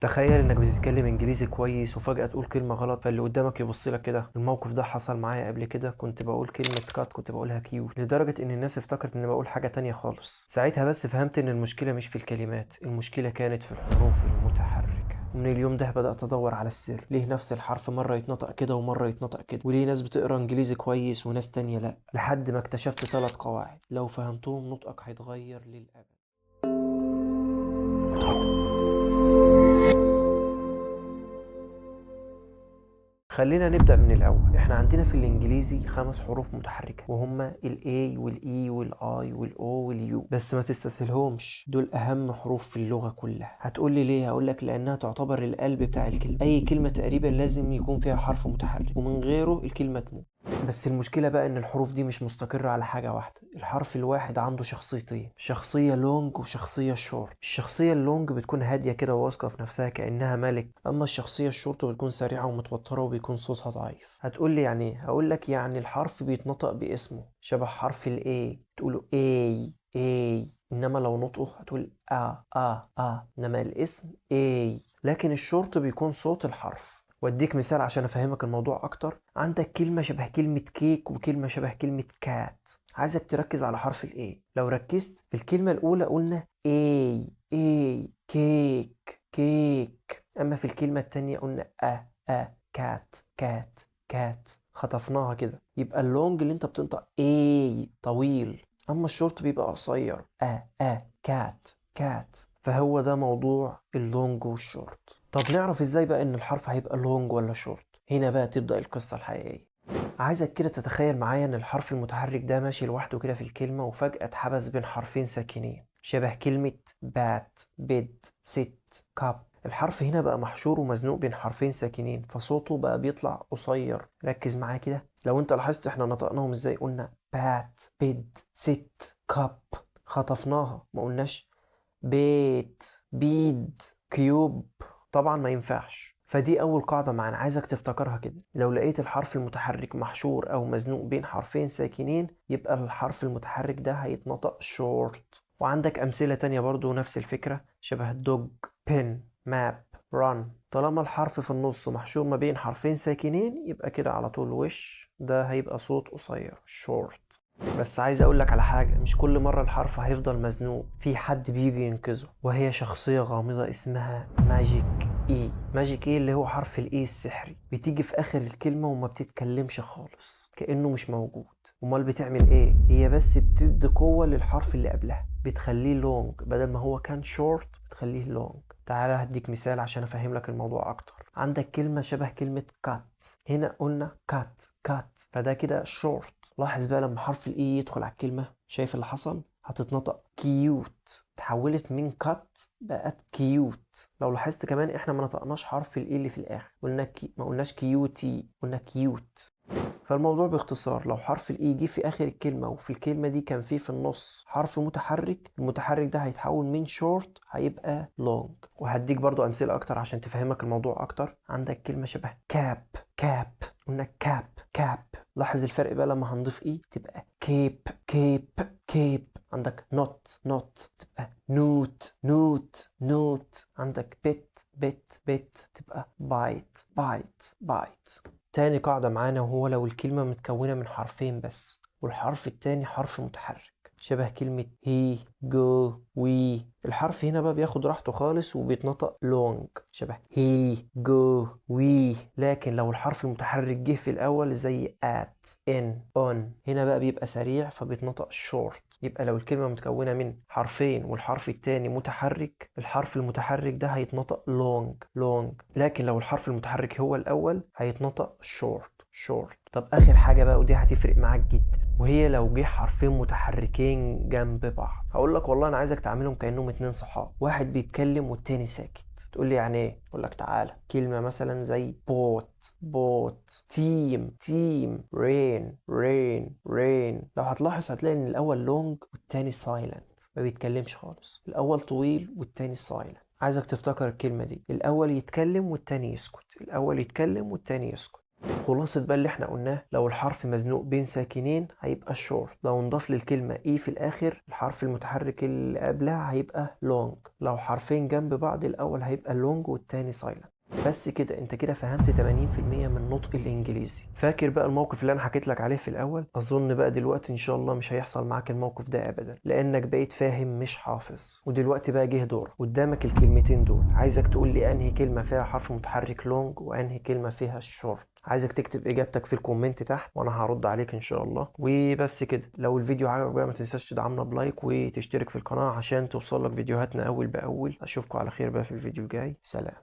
تخيل انك بتتكلم انجليزي كويس وفجأة تقول كلمة غلط فاللي قدامك يبص لك كده. الموقف ده حصل معايا قبل كده، كنت بقول كلمة كات كنت بقولها كيو، لدرجة ان الناس افتكرت اني بقول حاجة تانية خالص. ساعتها بس فهمت ان المشكلة مش في الكلمات، المشكلة كانت في الحروف المتحركة. ومن اليوم ده بدأت ادور على السر، ليه نفس الحرف مرة يتنطق كده ومرة يتنطق كده، وليه ناس بتقرا انجليزي كويس وناس تانية لا، لحد ما اكتشفت 3 قواعد لو فهمتهم نطقك هيتغير للأبد. خلينا نبدأ من الأول. احنا عندنا في الإنجليزي 5 حروف متحركة، وهما ال A وال E وال I وال O وال U. بس ما تستسهلهمش، دول أهم حروف في اللغة كلها. هتقولي ليه؟ هقولك لأنها تعتبر القلب بتاع الكلمة. أي كلمة تقريبا لازم يكون فيها حرف متحرك، ومن غيره الكلمة تموت. بس المشكلة بقى إن الحروف دي مش مستقرة على حاجة واحدة. الحرف الواحد عنده شخصيتين، شخصية لونج وشخصية شورت. الشخصية اللونج بتكون هادية كده وواثقة في نفسها كأنها ملك، أما الشخصية الشورت بتكون سريعة ومتوترة وبيكون صوتها ضعيف. هتقولي يعني إيه؟ هقولك يعني الحرف بيتنطق باسمه، شبه حرف ال A تقوله A A، إنما لو نطقه هتقول إنما الاسم A. لكن الشورت بيكون صوت الحرف. واديك مثال عشان افهمك الموضوع اكتر. عندك كلمة شبه كلمة كيك وكلمة شبه كلمة كات. عايزك تركز على حرف الاي. لو ركزت في الكلمة الاولى قلنا اي كيك كيك، اما في الكلمة التانية قلنا كات كات كات. خطفناها كده. يبقى اللونج اللي انت بتنطق اي طويل، اما الشورت بيبقى قصير كات كات. فهو ده موضوع اللونج والشورت. طب نعرف ازاي بقى ان الحرف هيبقى لونج ولا شورت؟ هنا بقى تبدأ القصة الحقيقية. عايزك كده تتخيل معايا ان الحرف المتحرك ده ماشي لوحده كده في الكلمة، وفجأة اتحبس بين حرفين ساكنين شبه كلمة بات بيد ست كاب. الحرف هنا بقى محشور ومزنوق بين حرفين ساكنين، فصوته بقى بيطلع قصير. ركز معايا كده. لو انت لاحظت احنا نطقناهم ازاي، قلنا بات بيد ست كاب. خطفناها، ما قلناش بيت بيد كيوب. طبعا ما ينفعش. فدي اول قاعدة معانا، عايزك تفتكرها كده. لو لقيت الحرف المتحرك محشور او مزنوق بين حرفين ساكنين، يبقى الحرف المتحرك ده هيتنطق شورت. وعندك امثلة تانية برضو نفس الفكرة، شبه دوج بين ماب ران. طالما الحرف في النص محشور ما بين حرفين ساكنين، يبقى كده على طول وش ده هيبقى صوت قصير شورت. بس عايز اقولك على حاجة، مش كل مرة الحرف هيفضل مزنوق، في حد بيجي ينقذه، وهي شخصية غامضة اسمها ماجيك اي. ماجيك اي اللي هو حرف الاي السحري، بتيجي في اخر الكلمة وما بتتكلمش خالص كأنه مش موجود. امال بتعمل ايه؟ هي بس بتدي قوة للحرف اللي قبلها، بتخليه لونج بدل ما هو كان شورت، بتخليه لونج. تعالى هديك مثال عشان افهم لك الموضوع اكتر. عندك كلمة شبه كلمة كات، هنا قلنا كات كات، فده كده شورت. لاحظ بقى لما حرف الاي يدخل على الكلمة، شايف اللي حصل؟ هتتنطق كيوت، تحولت من كات بقت كيوت. لو لاحظت كمان احنا ما نطقناش حرف الاي اللي في الاخر، قلنا ما قلناش كيوتي، قلنا كيوت. فالموضوع باختصار، لو حرف الاي جه في اخر الكلمة وفي الكلمة دي كان فيه في النص حرف متحرك، المتحرك ده هيتحول من شورت هيبقى لونج. وهديك برضو امثلة اكتر عشان تفهمك الموضوع اكتر. عندك كلمة شبه كاب كاب، قلنا كاب كاب. لاحظ الفرق بقى لما هنضيف اي تبقى كيب كيب كيب. عندك نوت نوت تبقى نوت نوت نوت. عندك بيت بيت بيت تبقى بايت بايت بايت. تاني قاعدة معانا، وهو لو الكلمة متكونة من حرفين بس والحرف التاني حرف متحرك، شبه كلمة هي جو وي. الحرف هنا بقى بياخد راحته خالص وبيتنطق لونج، شبه هي جو وي. لكن لو الحرف المتحرك جه في الأول زي at in on، هنا بقى بيبقى سريع فبيتنطق short. يبقى لو الكلمة متكونة من حرفين والحرف التاني متحرك، الحرف المتحرك ده هيتنطق long long. لكن لو الحرف المتحرك هو الأول هيتنطق short short. طب آخر حاجة بقى، ودي هتفرق معاك جدا، وهي لو جه حرفين متحركين جنب بعض. هقول لك والله انا عايزك تعملهم كانهم 2 صحاب، واحد بيتكلم والتاني ساكت. تقول لي يعني ايه؟ اقول لك تعالى، كلمه مثلا زي بوت بوت، تيم تيم، رين رين رين. لو هتلاحظ هتلاقي ان الاول لونج والتاني سايلنت، ما بيتكلمش خالص. الاول طويل والتاني سايلنت. عايزك تفتكر الكلمه دي، الاول يتكلم والتاني يسكت، الاول يتكلم والتاني يسكت. خلاصة بقى اللي احنا قلناه، لو الحرف مزنوق بين ساكنين هيبقى short، لو نضاف للكلمة اي في الاخر الحرف المتحرك اللي قبلها هيبقى long، لو حرفين جنب بعض الاول هيبقى long والتاني silent. بس كده انت كده فهمت 80% من نطق الانجليزي. فاكر بقى الموقف اللي انا حكيت لك عليه في الاول؟ اظن بقى دلوقتي ان شاء الله مش هيحصل معاك الموقف ده ابدا، لانك بقيت فاهم مش حافظ. ودلوقتي بقى جه دور قدامك الكلمتين دول، عايزك تقول لي انهي كلمة فيها حرف متحرك long وانهي كلمة فيها short. عايزك تكتب اجابتك في الكومنت تحت وانا هرد عليك ان شاء الله. وبس كده، لو الفيديو عجبك بقى ما تنساش تدعمنا بلايك وتشترك في القناة عشان توصلك فيديوهاتنا اول باول. اشوفكم على خير بقى في الفيديو الجاي. سلام.